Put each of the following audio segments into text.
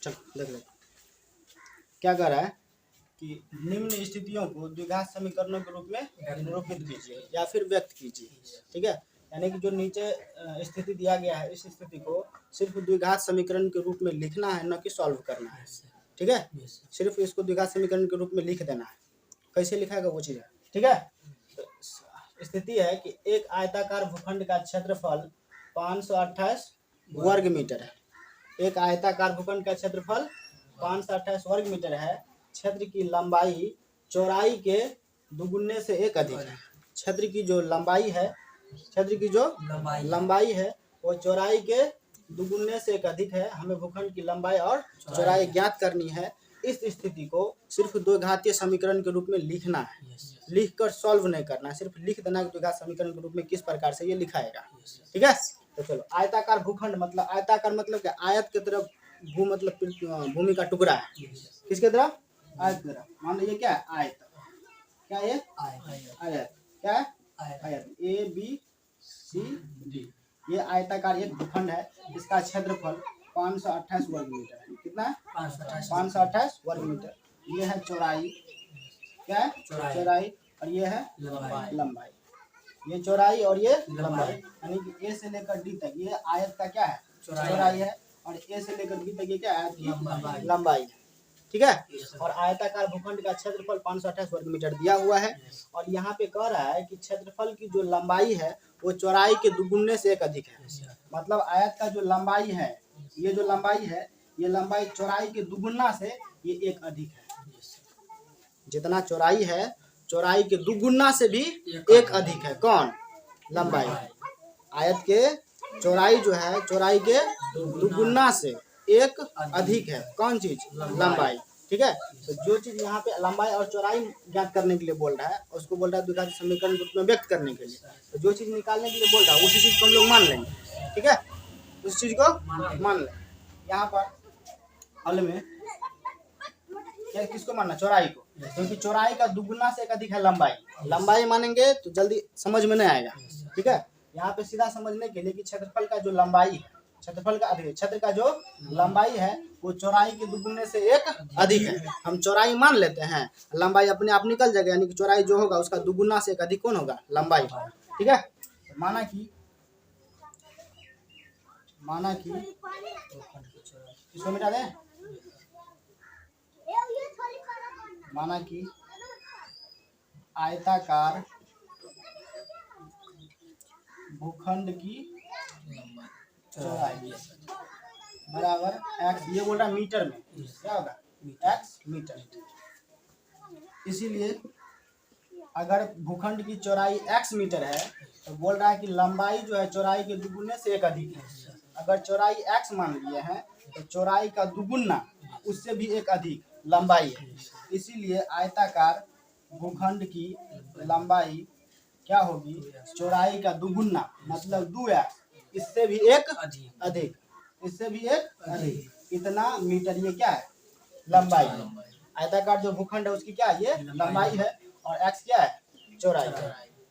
चल देख ले क्या कर रहा है कि निम्न स्थितियों को द्विघात समीकरणों के रूप में निरूपित कीजिए या फिर व्यक्त कीजिए। ठीक है, यानी कि जो नीचे स्थिति दिया गया है इस स्थिति को सिर्फ द्विघात समीकरण के रूप में लिखना है, न कि सॉल्व करना है। ठीक है, सिर्फ इसको द्विघात समीकरण के रूप में लिख देना है। कैसे लिखाएगा वो चीज़ है। ठीक है, तो स्थिति है कि एक आयताकार भूखंड का क्षेत्रफल 528 वर्ग मीटर है। एक आयताकार भूखंड का क्षेत्रफल 528 वर्ग मीटर है। क्षेत्र की लंबाई चौड़ाई के दुगुने से एक अधिक है। क्षेत्र की जो लंबाई है, क्षेत्र की जो लंबाई है वो चौड़ाई के दुगुने से एक अधिक है। हमें भूखंड की लंबाई और चौड़ाई ज्ञात करनी है। इस स्थिति को सिर्फ द्विघातीय समीकरण के रूप में लिखना है, लिखकर सॉल्व नहीं करना है, सिर्फ लिख देना है द्विघात समीकरण के रूप में किस प्रकार से ये लिखाएगा। ठीक है, तो चलो आयताकार भूखंड मतलब आयताकार मतलब क्या, आयत की तरफ भू मतलब भूमि का टुकड़ा है। किसके तरफ, आयत की तरफ। मान लीजिए क्या है, आयत। क्या ये आयत, क्या है आयत, ABCD। ये आयताकार एक भूखंड है। इसका क्षेत्रफल 528 वर्ग मीटर है। कितना है, 528 वर्ग मीटर। ये है चौड़ाई, क्या है चौड़ाई, और ये है लंबाई। ये चौड़ाई और ये लंबाई, यानी कि A से लेकर D तक ये आयत का क्या है, चौड़ाई है, और A से लेकर B तक ये क्या है, लंबाई है। ठीक है, और आयताकार भूखंड का क्षेत्रफल 528 वर्ग मीटर दिया हुआ है। और यहाँ पे कह रहा है कि क्षेत्रफल की जो लंबाई है वो चौड़ाई के दुगुने से एक अधिक है। मतलब आयत का जो लंबाई है, ये जो लंबाई है, ये लंबाई चौड़ाई के दुगुना से ये एक अधिक है। जितना चौड़ाई है चौड़ाई के दुगुना से भी एक अधिक है। कौन, लंबाई। आयत के चौड़ाई जो है चौड़ाई के दुगुना से एक अधिक है। कौन चीज, लंबाई। ठीक है, तो जो चीज यहाँ पे लंबाई और चौड़ाई ज्ञात करने के लिए बोल रहा है उसको बोल रहा है द्विघात समीकरण के रूप में व्यक्त करने के लिए। तो जो चीज निकालने के लिए बोल रहा है उसी चीज को हम लोग मान लेंगे। ठीक है, उस चीज को मान लें। यहाँ पर हल में क्या, किसको मानना, चौड़ाई को, क्योंकि चौड़ाई का दुगुना से एक अधिक है लंबाई। लंबाई मानेंगे तो जल्दी समझ में नहीं आएगा। ठीक है, यहाँ पे सीधा समझने के लिए कि क्षेत्रफल का जो लंबाई है, क्षेत्रफल का अधिक, क्षेत्र का जो लंबाई है वो चौड़ाई के दुगुने से एक अधिक है। हम चौड़ाई मान लेते हैं, लंबाई अपने आप निकल जाएगा, यानी कि चौड़ाई जो होगा उसका दुगुना से एक अधिक कौन होगा, लंबाई। ठीक है, माना कि इसको मिटा दें, माना कि आयताकार भूखंड की चौड़ाई बराबर x, ये बोल रहा है मीटर में, क्या होगा, x मीटर। इसीलिए अगर भूखंड की चौड़ाई x मीटर है तो बोल रहा है कि लंबाई जो है चौड़ाई के दुगुने से एक अधिक है। अगर चौड़ाई x मान लिए हैं तो चौड़ाई का दुगुना उससे भी एक अधिक लंबाई है। इसीलिए आयताकार भूखंड की लंबाई क्या होगी, चौड़ाई का दुगुना मतलब 2x, इससे भी एक अधिक, इससे भी एक अधिक। इतना मीटर ये क्या है, लंबाई। आयताकार जो भूखंड है उसकी क्या है, ये लंबाई है, और x क्या है, चौड़ाई।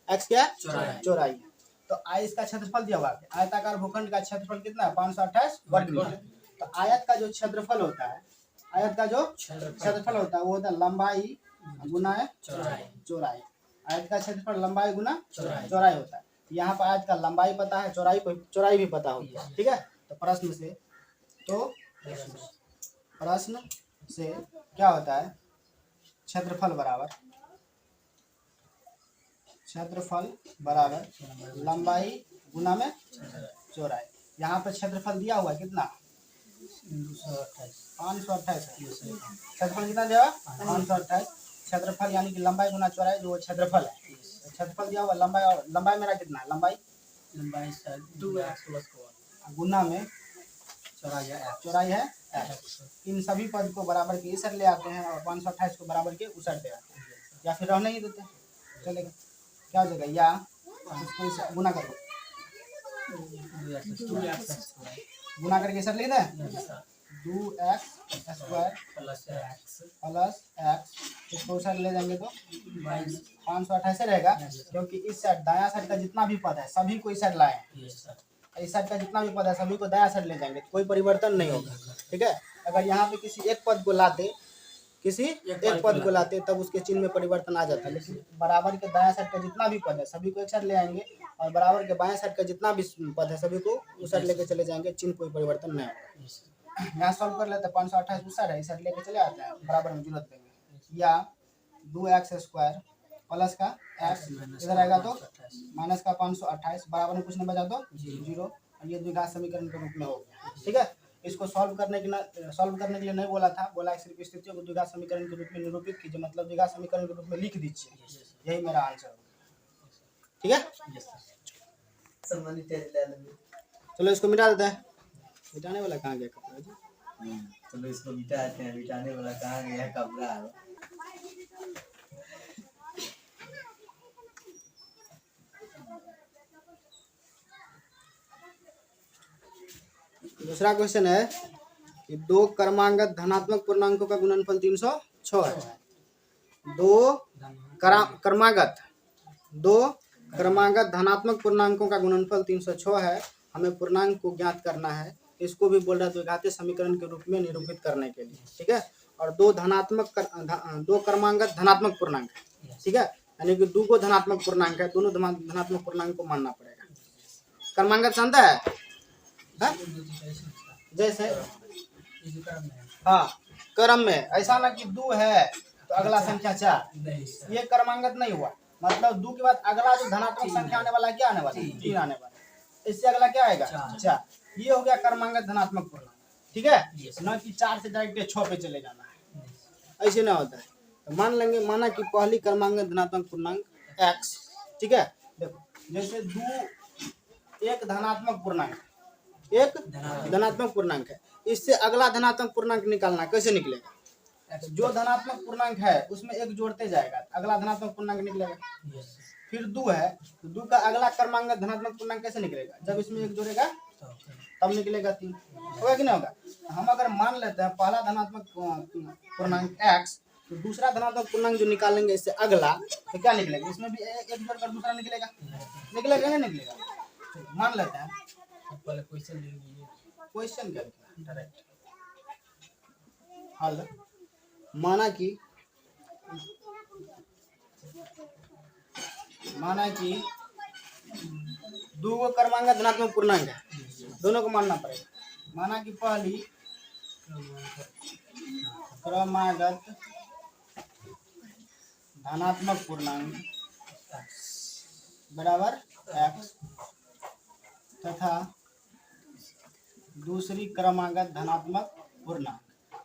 x क्या है, चौड़ाई। तो इसका क्षेत्रफल दिया हुआ है। आयताकार भूखंड का क्षेत्रफल कितना है, 528 वर्ग मीटर। तो आयत का जो क्षेत्रफल होता है, आयत का जो क्षेत्रफल होता है वो होता है लंबाई गुना चौड़ाई। आयत का क्षेत्रफल लंबाई गुना चौड़ाई होता है। यहाँ पर आयत का लंबाई पता है, चौड़ाई भी पता होती है। ठीक है, तो प्रश्न से क्या होता है, क्षेत्रफल बराबर लंबाई गुना में चौड़ाई। यहाँ पर क्षेत्रफल दिया हुआ है कितना, 528। क्षेत्रफल कितना दिया, 528। क्षेत्रफल यानी कि लंबाई गुना चौड़ाई जो क्षेत्रफल है। क्षेत्रफल दिया हुआ लंबाई, और लंबाई मेरा कितना है, लंबाई 2x गुना में चौड़ाई है x। इन सभी पद को बराबर के इस ले आते हैं और 528 को बराबर के उस ले आते हैं, या फिर रहने ही देते हैं, चलेगा। क्या हो जाएगा, या इसको गुना करो, गुना करके इस लिख दें, 2x² प्लस x, इसको उस ले जाएंगे तो 528 रहेगा, क्योंकि इस साइड दायां साइड का जितना भी पद है सभी को इस साइड लाए हैं। इस साइड का जितना भी पद है सभी को दायां साइड ले जाएंगे, कोई परिवर्तन नहीं होगा। ठीक है, अगर यहाँ पे किसी एक पद को लाते तब उसके चिन्ह में परिवर्तन आ जाता है। लेकिन बराबर के दायां साइड का जितना भी पद है सभी को एक साइड ले आएंगे और बराबर के बाएं साइड का जितना भी पद है सभी को उस साइड लेके चले जाएंगे, चिन्ह कोई परिवर्तन नहीं होगा। यहाँ सॉल्व कर लेते हैं, 528 उस साइड है, इस साइड लेके चले आते हैं, बराबर में जरूरत देंगे। या 2x² प्लस का x इधर आएगा तो माइनस का 528 बराबर में कुछ नहीं बचा तो 0, और ये द्विघात समीकरण के रूप में हो गया। ठीक है, इसको सॉल्व करने के लिए नहीं बोला था, बोला सिर्फ स्थितियों को द्विघात समीकरण के रूप में निरूपित कीजिए, मतलब द्विघात समीकरण के रूप में लिख दीजिए, यही मेरा आंसर होगा। ठीक है, चलो इसको मिटा देते हैं। मिटाने वाला कहाँ गया कपड़ा जी? चलो इसको मिटाते हैं, मिटाने वाला कहाँ गया कपड़ा? दूसरा क्वेश्चन है कि दो क्रमांगत धनात्मक पूर्णांकों का गुणनफल 306 है। दो क्रमांगत धनात्मक पूर्णांकों का गुणनफल 306 है। हमें पूर्णांक को ज्ञात करना है, इसको भी बोल रहा है द्विघातीय समीकरण के रूप में निरूपित करने के लिए। ठीक है, और दो क्रमांगत धनात्मक पूर्णांक है। ठीक है, यानी कि 2 धनात्मक पूर्णांक है, दोनों धनात्मक पूर्णांक को मानना पड़ेगा। क्रमांगत जानता है जैसे हाँ क्रम में, ऐसा ना कि 2 है तो अगला संख्या 4, ये क्रमांगत नहीं हुआ। मतलब 2 के बाद अगला जो धनात्मक संख्या आने वाला है क्या आने वाला है? 3 आने वाला है। इससे अगला क्या आएगा? 4। ये हो गया क्रमांगत धनात्मक पूर्णांक। ठीक है, न कि 4 से डायरेक्ट 6 पे चले जाना है, ऐसे ना होता है। तो मान लेंगे, माना कि पहली क्रमांगत धनात्मक पूर्णांक x। ठीक है, देखो जैसे 2 एक धनात्मक पूर्णांक है, इससे अगला धनात्मक पूर्णांक निकालना, कैसे निकलेगा? जो धनात्मक पूर्णांक है उसमें एक जोड़ते जाएगा, अगला धनात्मक पूर्णांक निकलेगा। फिर 2 है तो 2 का अगला क्रमांक धनात्मक पूर्णांक कैसे निकलेगा? जब इसमें एक जोड़ेगा तब निकलेगा 3। होगा कि नहीं होगा? हम अगर मान लेते हैं पहला धनात्मक पूर्णांक x, तो दूसरा धनात्मक पूर्णांक जो निकालेंगे इससे अगला, तो क्या निकलेगा? इसमें भी एक जोड़कर दूसरा निकलेगा, नहीं निकलेगा? मान लेते हैं क्वेश्चन क्या डायरेक्ट हल। माना कि 2 क्रमांगत धनात्मक पूर्णांक है, दोनों को मानना पड़ेगा। माना कि पहली क्रमागत धनात्मक पूर्णांक बराबर x तथा दूसरी क्रमागत धनात्मक पूर्णांक,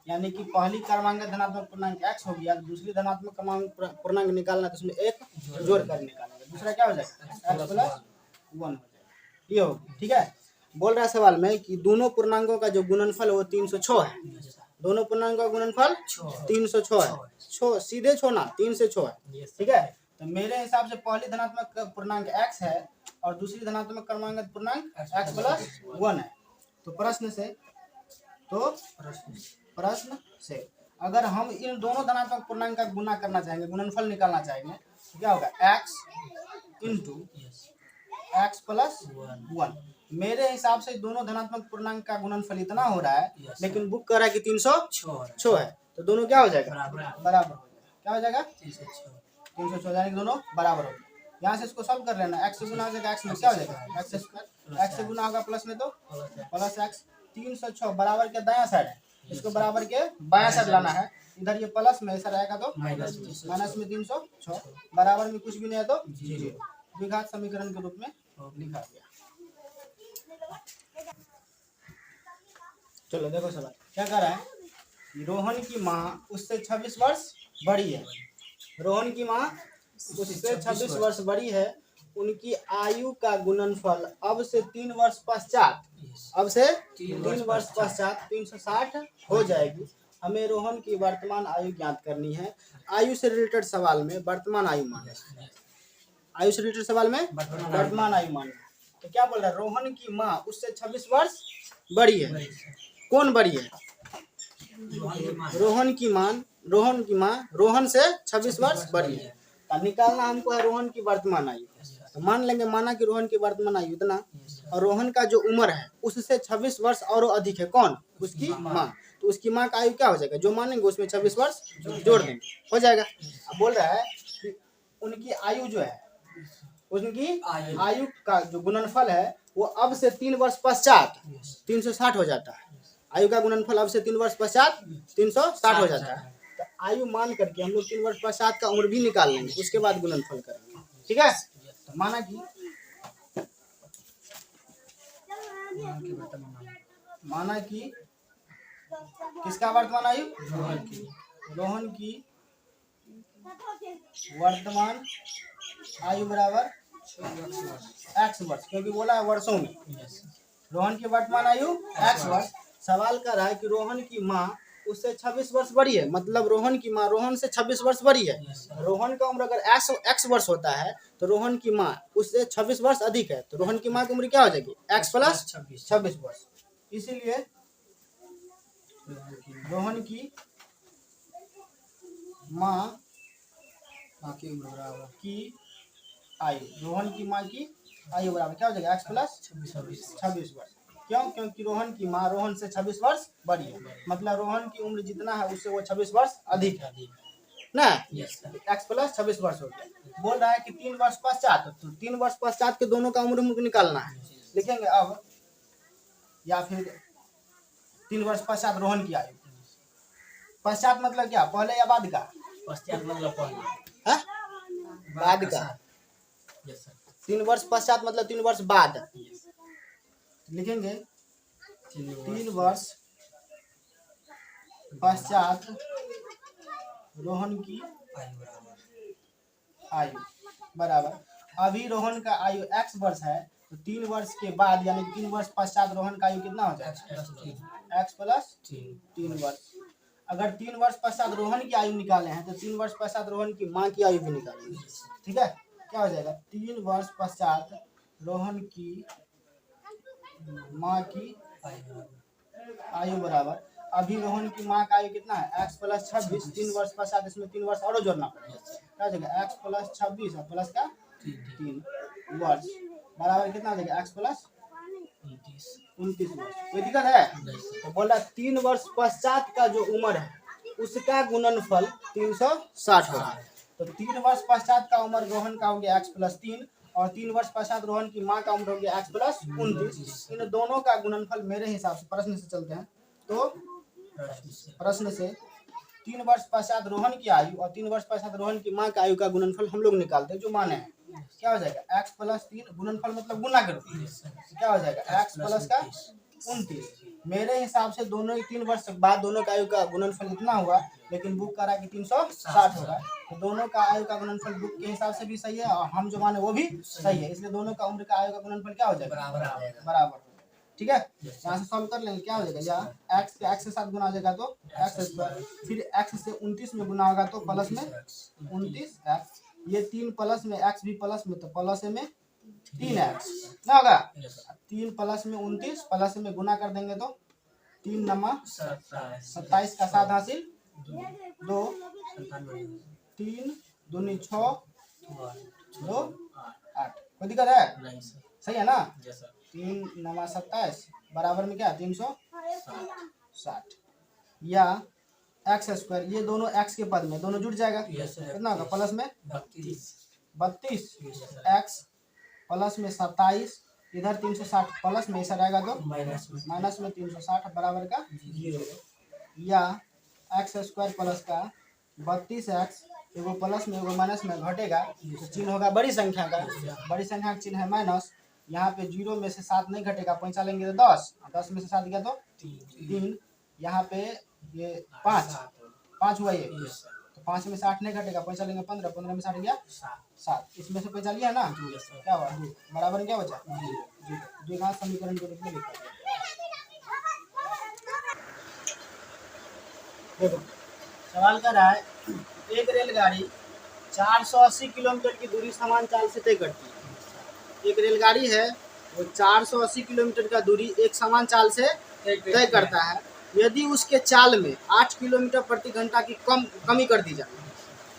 यानी कि पहली क्रमांक धनात्मक पूर्णांक x हो गया, दूसरी धनात्मक पूर्णांक निकालना तो उसमें एक जोड़ कर निकालना, दूसरा क्या हो जाएगा? x + 1 हो जाएगा, ये हो। ठीक है, बोल रहा है सवाल में कि दोनों पूर्णांकों का जो गुणनफल वो 306 है। दोनों पूर्णांकों का गुणनफल 306 है, सीधे छोड़ना 3 से 6 है। ठीक है, तो मेरे हिसाब से पहली धनात्मक पूर्णांक x है और दूसरी धनात्मक क्रमांक पूर्णांक x + 1 है। तो प्रश्न से अगर हम इन दोनों धनात्मक पूर्णांक का गुणा करना चाहेंगे, गुणनफल निकालना चाहेंगे, तो क्या होगा? x × x + 1। मेरे हिसाब से दोनों धनात्मक पूर्णांक का गुणनफल इतना हो रहा है, लेकिन बुक कर रहा है कि 306 है, तो दोनों क्या हो जाएगा? बराबर हो जाएगा। क्या हो जाएगा? 306, यानी कि दोनों बराबर हो जाएगा। यहाँ से इसको सॉल्व कर लेना, x से गुना हो जाएगा, x में क्या हो जाएगा? x से गुना होगा प्लस में तो प्लस x। 306 बराबर के दायां साइड है, इसको बराबर के बायां साइड लाना है। इधर ये प्लस में ऐसा रहेगा तो माइनस में 306, बराबर में कुछ भी नहीं है तो 0। द्विघात समीकरण के रूप में लिखा गया। चलो देखो सवाल क्या कर रहा है। रोहन की माँ उससे 26 वर्ष बड़ी है। रोहन की माँ उससे 26 वर्ष बड़ी है। उनकी आयु का गुणनफल अब से 3 वर्ष पश्चात 360 हो जाएगी। हमें रोहन की वर्तमान आयु ज्ञात करनी है। आयु से रिलेटेड सवाल में वर्तमान आयु मांगे, आयु से रिलेटेड सवाल में वर्तमान आयु मांगे। तो क्या बोल रहा है? रोहन की माँ उससे 26 वर्ष बड़ी है। कौन बड़ी है? रोहन की माँ रोहन से 26 वर्ष बड़ी है। तो निकालना हमको है रोहन की वर्तमान आयु। तो मान लेंगे, माना कि रोहन की वर्तमान आयु इतना और रोहन का जो उम्र है उससे 26 वर्ष और अधिक है। कौन? उसकी माँ। तो उसकी माँ का आयु क्या हो जाएगा? जो मानेंगे उसमें 26 वर्ष जोड़ देंगे, हो जाएगा। अब बोल रहा है कि उनकी आयु जो है, उनकी आयु का जो गुणनफल है वो अब से 3 वर्ष पश्चात 360 हो जाता है। आयु का गुणनफल अब से 3 वर्ष पश्चात 360 हो जाता है। तो आयु मान करके हम लोग 3 वर्ष पश्चात का उम्र भी निकाल लेंगे, उसके बाद गुणनफल करेंगे। ठीक है? तो माना कि किसका वर्तमान आयु? रोहन की वर्तमान आयु बराबर x वर्ष, क्योंकि बोला है वर्षों में। रोहन की वर्तमान आयु x वर्ष। सवाल कर रहा है कि रोहन की माँ उससे 26 वर्ष बड़ी है, मतलब रोहन की माँ रोहन से 26 वर्ष बड़ी है। रोहन का उम्र अगर x वर्ष होता है तो रोहन की माँ उससे 26 वर्ष अधिक है, तो रोहन की माँ की उम्र क्या हो जाएगी? x प्लस 26 वर्ष। इसीलिए रोहन की माँ की आयु, रोहन की माँ की आयु बराबर क्या हो जाएगा? x प्लस 26 वर्ष। क्यों? क्योंकि रोहन की माँ रोहन से 26 वर्ष बड़ी है, मतलब रोहन की उम्र जितना है उससे वो 26 वर्ष अधिक है ना। x प्लस 26 वर्ष हो गया। बोल रहा है कि 3 वर्ष पश्चात, तो 3 वर्ष पश्चात के दोनों का उम्र हमको निकालना है। लिखेंगे अब, या फिर 3 वर्ष पश्चात रोहन की आयु। पश्चात मतलब क्या? पहले या बाद का? पश्चात मतलब पहले, बाद का। 3 वर्ष पश्चात मतलब 3 वर्ष बाद। लिखेंगे 3 वर्ष पश्चात रोहन की आयु बराबर, अभी रोहन का आयु x वर्ष है, तो 3 वर्ष के बाद यानी 3 वर्ष पश्चात रोहन का आयु कितना हो जाएगा? x प्लस 3 वर्ष। अगर 3 वर्ष पश्चात रोहन की आयु निकाले हैं तो 3 वर्ष पश्चात रोहन की माँ की आयु भी निकालेंगे। ठीक है? क्या हो जाएगा? 3 वर्ष पश्चात रोहन की माँ की आयु बराबर, अभी रोहन की माँ का आयु कितना है? x plus 26। 3 वर्ष पश्चात इसमें 3 वर्ष और जोड़ना पड़ेगा। क्या हो जाएगा? x प्लस 26 और प्लस का 3 वर्ष बराबर कितना हो जाएगा? x प्लस 29 वर्ष। कोई दिक्कत है? तो बोल रहा 3 वर्ष पश्चात का जो उम्र है उसका गुणनफल 360 होगा। तो 3 वर्ष पश्चात का उम्र रोहन का हो गया x प्लस 3 और 3 वर्ष पश्चात रोहन की माँ का उम्र हो गया x प्लस 29। इन दोनों का गुणनफल मेरे हिसाब से, प्रश्न से चलते हैं तो प्रश्न से 3 वर्ष पश्चात रोहन की आयु और 3 वर्ष पश्चात रोहन की माँ की आयु का गुणनफल हम लोग निकालते हैं जो माने हैं। क्या हो जाएगा? x प्लस 3, गुणनफल मतलब गुना करो, क्या हो जाएगा? x प्लस का 29। मेरे हिसाब से दोनों 3 वर्ष बाद दोनों का आयु का गुणनफल इतना हुआ, लेकिन बुक करा कि 360 होगा। तो दोनों का आयु का गुणनफल बुक के हिसाब से भी सही है और हम जो माने वो भी सही है, इसलिए दोनों का उम्र का आयु का गुणनफल क्या हो जाएगा? बराबर। ठीक है? यहाँ से सॉल्व कर लेंगे। क्या हो जाएगा? या x के x के साथ गुना हो जाएगा तो x स्क्वायर, फिर x से 29 में गुना होगा तो प्लस में 29x, ये 3 प्लस में x भी प्लस में, तो प्लस में 3x क्या होगा? 3 प्लस में 29 प्लस में गुना कर देंगे तो 3 नमा 27 का 7 हासिल 2, 3 दूनी 6 2 8। कोई दिक्कत है? सही है ना? 3 नमा 27 बराबर में क्या? 360 या x स्क्वायर, ये दोनों x के पद में दोनों जुड़ जाएगा। कितना होगा? प्लस में 32 x प्लस में 27, इधर 360 प्लस में ऐसा रहेगा तो माइनस में 360 बराबर का 0, या x स्क्वायर प्लस का 32x, एगो प्लस में एगो माइनस में घटेगा तो चिन्ह होगा बड़ी संख्या का, बड़ी संख्या का चिन्ह है माइनस। यहाँ पे 0 में से 7 नहीं घटेगा, पैंचा लेंगे तो 10, 10 में से 7 गया तो 3, यहाँ पे ये 5 हुआ, ये तो 5 में से 8 नहीं घटेगा, पैंचा लेंगे 15, 15 में 60 गया 7, इसमें से पैंचा लिया ना, क्या हुआ? 2 बराबर क्या बचा? 2 का समीकरण के रूप में लिखा। देखो सवाल कर रहा है, एक रेलगाड़ी 480 किलोमीटर की दूरी समान चाल से तय करती है। एक रेलगाड़ी है वो 480 किलोमीटर का दूरी एक समान चाल से तय करता है। यदि उसके चाल में 8 किलोमीटर प्रति घंटा की कमी कर दी जाए,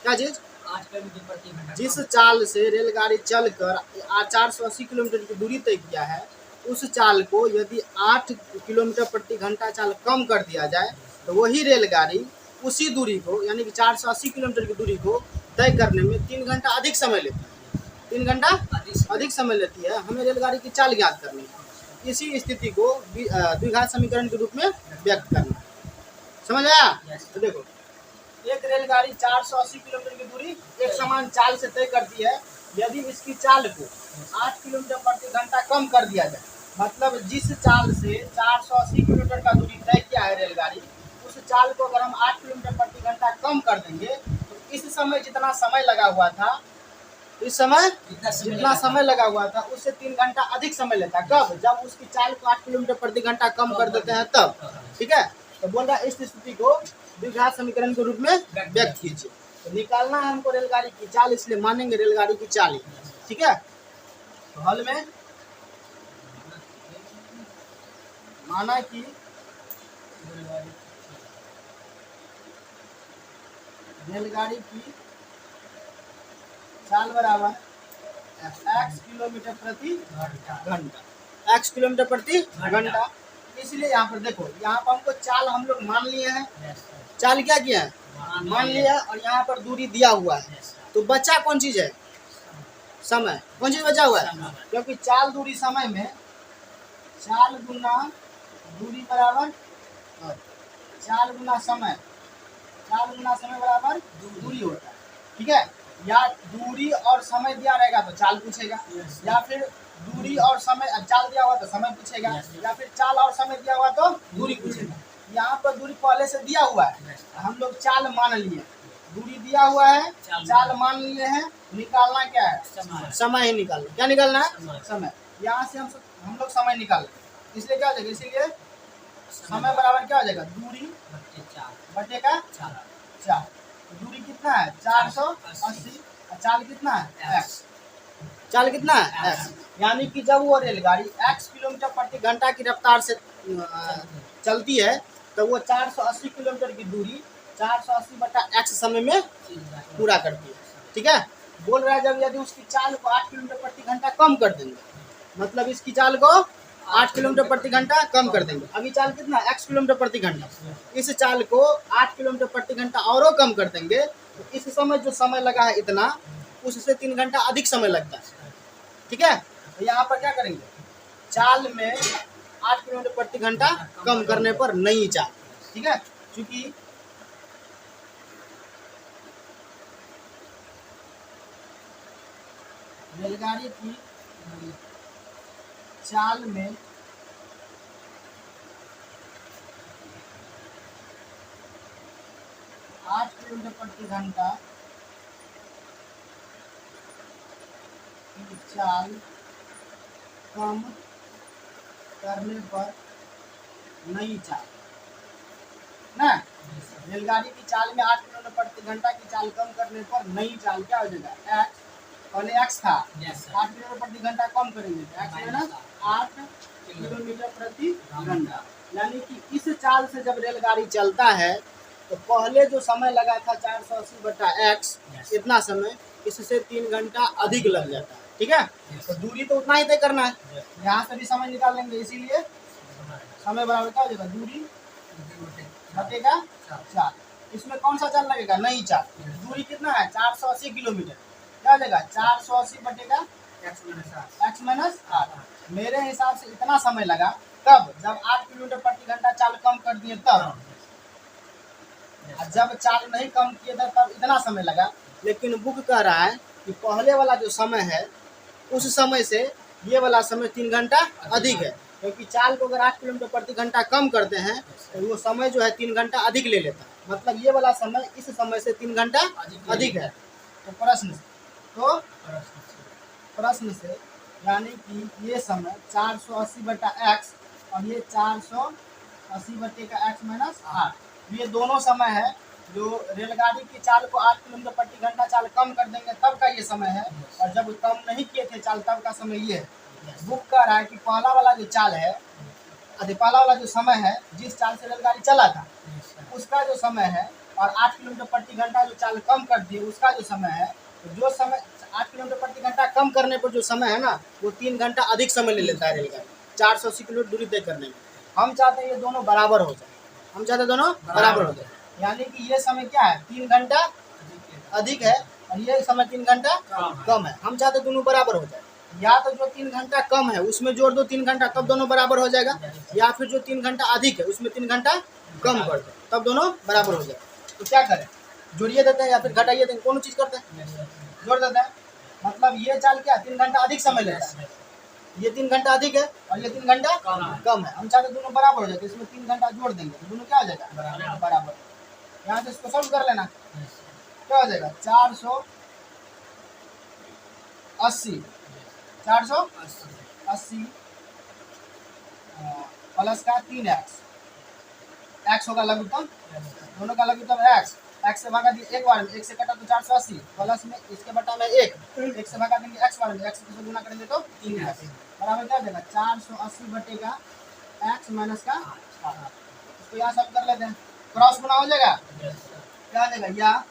क्या चीज? 8 किलोमीटर प्रति घंटा। जिस चाल से रेलगाड़ी चलकर 480 किलोमीटर की दूरी तय किया है उस चाल को यदि 8 किलोमीटर प्रति घंटा चाल कम कर दिया जाए तो वही रेलगाड़ी उसी दूरी को यानी कि 480 किलोमीटर की दूरी को तय करने में 3 घंटा अधिक समय लेती है। 3 घंटा अधिक समय लेती है हमें रेलगाड़ी की चाल ज्ञात करनी है। इसी स्थिति को द्विघात समीकरण के रूप में व्यक्त करना है। समझ आया? तो देखो, एक रेलगाड़ी 480 किलोमीटर की दूरी एक समान चाल से तय करती है यदि इसकी चाल को 8 किलोमीटर प्रति घंटा कम कर दिया जाए। मतलब जिस चाल से 480 किलोमीटर का दूरी तय किया है रेलगाड़ी, उस चाल को अगर हम 8 किलोमीटर प्रति घंटा कम कर देंगे तो इस समय जितना समय लगा हुआ था, इस समय जितना समय लगा हुआ था उससे 3 घंटा अधिक समय लेता है। कब? जब उसकी चाल को 8 किलोमीटर प्रति घंटा कम कर देते हैं तब। ठीक है, तो बोल रहा है इस स्थिति को द्विघात समीकरण के रूप में व्यक्त कीजिए। तो निकालना है हमको रेलगाड़ी की चाल, इसलिए मानेंगे रेलगाड़ी की चाल। ठीक है, तो हल में माना कि रेलगाड़ी की चाल बराबर x किलोमीटर प्रति घंटा, x किलोमीटर प्रति घंटा। इसलिए यहाँ पर देखो, यहाँ पर हमको चाल हम लोग मान लिए हैं। चाल क्या किया है? मान लिया। और यहाँ पर दूरी दिया हुआ है, तो बचा कौन चीज है? समय। कौन चीज बचा हुआ है? क्योंकि चाल दूरी समय में चाल गुना दूरी बराबर चाल गुना समय, चाल गुना समय बराबर दूरी होता है। ठीक है, या दूरी और समय दिया रहेगा तो चाल पूछेगा, या फिर दूरी और समय चाल दिया हुआ तो समय पूछेगा, या फिर चाल और समय दिया हुआ तो दूरी पूछेगा। यहाँ पर दूरी पहले से दिया हुआ है, हम लोग चाल मान लिए। दूरी दिया हुआ है, चाल मान लिए हैं, निकालना क्या है? समय ही निकालना। क्या निकालना है? समय। यहाँ से हम लोग समय निकाल, इसलिए क्या हो जाएगा? इसीलिए समय बराबर क्या हो जाएगा? दूरी बटे का चाल। दूरी कितना है? 480। चाल कितना है? x। चाल कितना है? x। यानी कि जब वो रेलगाड़ी x किलोमीटर प्रति घंटा की रफ्तार से चलती है तो वो 480 किलोमीटर की दूरी 480 बटा x समय में पूरा करती है। ठीक है, बोल रहा है जब यदि उसकी चाल को 8 किलोमीटर प्रति घंटा कम कर देंगे, मतलब इसकी चाल को 8 किलोमीटर प्रति घंटा कम कर देंगे। अभी चाल कितना? x किलोमीटर प्रति घंटा। इस चाल को 8 किलोमीटर प्रति घंटा और कम कर देंगे तो इस समय जो समय लगा है इतना, उससे 3 घंटा अधिक समय लगता है। ठीक है, तो यहाँ पर क्या करेंगे? चाल में 8 किलोमीटर प्रति घंटा कम करने पर नई चाल। ठीक है, क्योंकि रेलगाड़ी की चाल में 8 किलोमीटर प्रति घंटा की चाल कम करने पर नई चाल ना, रेलगाड़ी की चाल में 8 किलोमीटर प्रति घंटा की चाल कम करने पर नई चाल क्या हो जाएगा? x। पहले x था, 8 किलोमीटर प्रति घंटा कम करेंगे तो x माइनस 8 किलोमीटर प्रति घंटा। यानी कि इस चाल से जब रेलगाड़ी चलता है तो पहले जो समय लगा था 480 बटा x, इतना समय, इससे 3 घंटा अधिक लग जाता है। ठीक है, तो दूरी तो उतना ही तय करना है, यहाँ से भी समय निकाल लेंगे। इसीलिए समय बराबर क्या हो जाएगा? दूरी बटेगा चाल। इसमें कौन सा चाल लगेगा? नई चाल। दूरी कितना है? 480 किलोमीटर। क्या हो जाएगा? 480 बटेगा x माइनस 8। मेरे हिसाब से इतना समय लगा तब जब 8 किलोमीटर प्रति घंटा चाल कम कर दिए तब, जब चाल नहीं कम किए थे तब इतना समय लगा। लेकिन बुक कह रहा है कि पहले वाला जो समय है उस समय से ये वाला समय 3 घंटा अधिक है, क्योंकि चाल को अगर 8 किलोमीटर प्रति घंटा कम करते हैं तो वो समय जो है 3 घंटा अधिक ले लेता है। मतलब ये वाला समय इस समय से 3 घंटा अधिक है। तो प्रश्न से यानी कि ये समय 480 बटा x और ये 480 बटे का x माइनस 8, ये दोनों समय है जो रेलगाड़ी की चाल को 8 किलोमीटर प्रति घंटा चाल कम कर देंगे तब का ये समय है, और जब कम नहीं किए थे चाल तब का समय ये है। बुक कह रहा है कि पहला वाला जो चाल है, पहला वाला जो समय है जिस चाल से रेलगाड़ी चला था उसका जो समय है, और 8 किलोमीटर प्रति घंटा जो चाल कम कर दिए उसका जो समय है, तो जो समय 8 किलोमीटर प्रति घंटा कम करने पर जो समय है ना, वो 3 घंटा अधिक समय ले लेता है रेलगाड़ी। 480 किलोमीटर दूरी तय करने में। हम चाहते हैं ये दोनों बराबर हो जाए, हम चाहते हैं दोनों बराबर हो जाए, यानी कि ये समय क्या है 3 घंटा अधिक है और ये समय 3 घंटा कम है। हम चाहते हैं दोनों बराबर हो जाए, या तो जो 3 घंटा कम है उसमें जोड़ दो 3 घंटा तब दोनों बराबर हो जाएगा, या फिर जो 3 घंटा अधिक है उसमें 3 घंटा कम कर दो तब दोनों बराबर हो जाएगा। तो क्या करें, जोड़िए देते हैं या फिर घटाइए देते हैं, कौन चीज़ करते हैं, जोड़ देते हैं। मतलब ये चाल क्या 3 घंटा अधिक समय लेता है, ये 3 घंटा अधिक है और ये 3 घंटा कम है। हम चाहते हैं दोनों बराबर हो जाए, तो इसमें 3 घंटा जोड़ देंगे तो दोनों क्या हो जाएगा बराबर। यहाँ से इसको सॉल्व कर लेना, क्या हो जाएगा 480 प्लस का 3x, x होगा लघुत्तम, दोनों का लघुत्तम x, x से भागा दिए एक बार में, एक से कटा तो 480 प्लस में इसके बटा में एक से भागा देंगे x बार में, x से गुना करेंगे तो 3x बराबर क्या हो जाएगा 480 बटेगा x माइनस का 8। इसको यहाँ सब कर लेते हैं, क्रॉस गुना हो जाएगा, क्या हो जाएगा या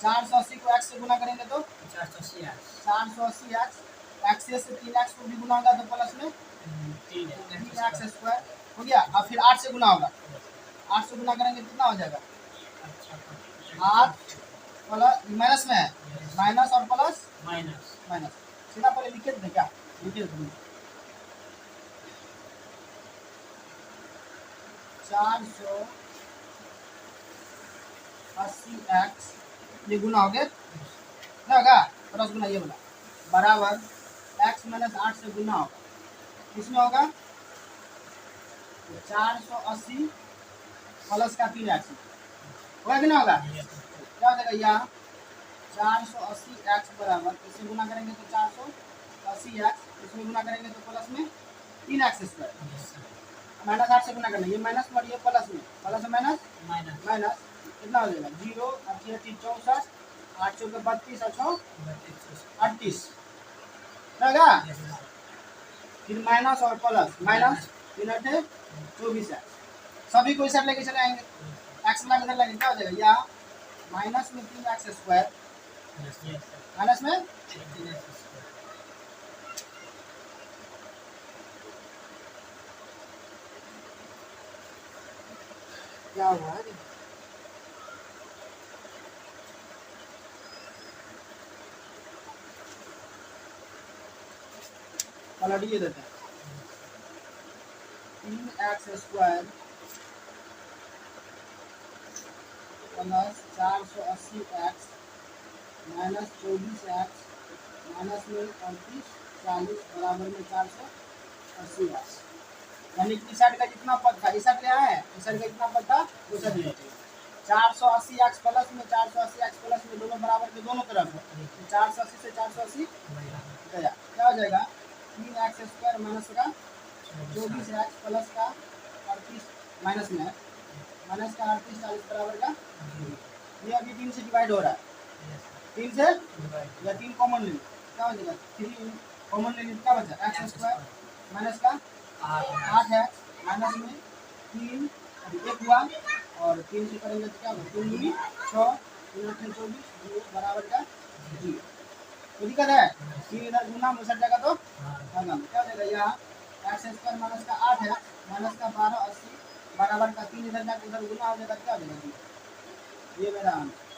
480 को x से गुना करेंगे तो 480x, x से 3x को भी गुना होगा तो प्लस में 3x स्क्वायर हो गया। अब फिर 8 से गुना होगा, 8 से गुना करेंगे कितना हो जाएगा 8 प्लस माइनस में है, माइनस और प्लस माइनस सीधा पहले लिखे थे क्या, लिखे थे 480x ये गुना हो गया, क्या होगा क्रॉस गुना ये बोला बराबर x माइनस 8 से गुना होगा, इसमें होगा 480 प्लस का 3x होगा कि ना होगा, क्या हो जाएगा या 480x बराबर इसे गुना करेंगे तो 480x, इसमें गुना करेंगे तो प्लस में 3x स्क्वायर, माइनस 8 से गुना करना, ये माइनस और ये प्लस में, प्लस माइनस माइनस कितना हो जाएगा 0 80 64 8 चौके 32 और 38 रहेगा, फिर माइनस और प्लस माइनस 3 8 24 सभी को इस साइड लेके चले आएंगे, x मिला किधर लगेगा क्या हो जाएगा या माइनस में 3x स्क्वायर, माइनस में क्या हुआ है पलटिए देते हैं 3x square plus 480x minus 24x minus में 38 40 बराबर में 480x, यानी कि इस साइड का जितना पद था इस साइड ले आए, इस साइड का जितना पद था उस साइड ले 480x प्लस में 480x प्लस में दोनों बराबर के दोनों तरफ है, 480 से 480 गया, क्या हो जाएगा 3x स्क्वायर माइनस का 24x प्लस का 38 माइनस में है, माइनस का 38 40 बराबर का, ये अभी 3 से डिवाइड हो रहा है, 3 से या 3 कॉमन ले लो, क्या हो जाएगा 3 कॉमन ले लो, क्या बचा x स्क्वायर माइनस का 8x माइनस में 3 एक हुआ और 3 से करेंगे तो क्या होगा 3 दूनी 6 3 8 24 बराबर का 0, तो दिक्कत है 3 इधर गुना उधर जाएगा तो भागा में, क्या हो जाएगा यहाँ x स्क्वायर माइनस का 8 है माइनस का 1280 बराबर का 3 इधर जाकर उधर गुना हो जाएगा, क्या हो जाएगा ये मेरा आंसर।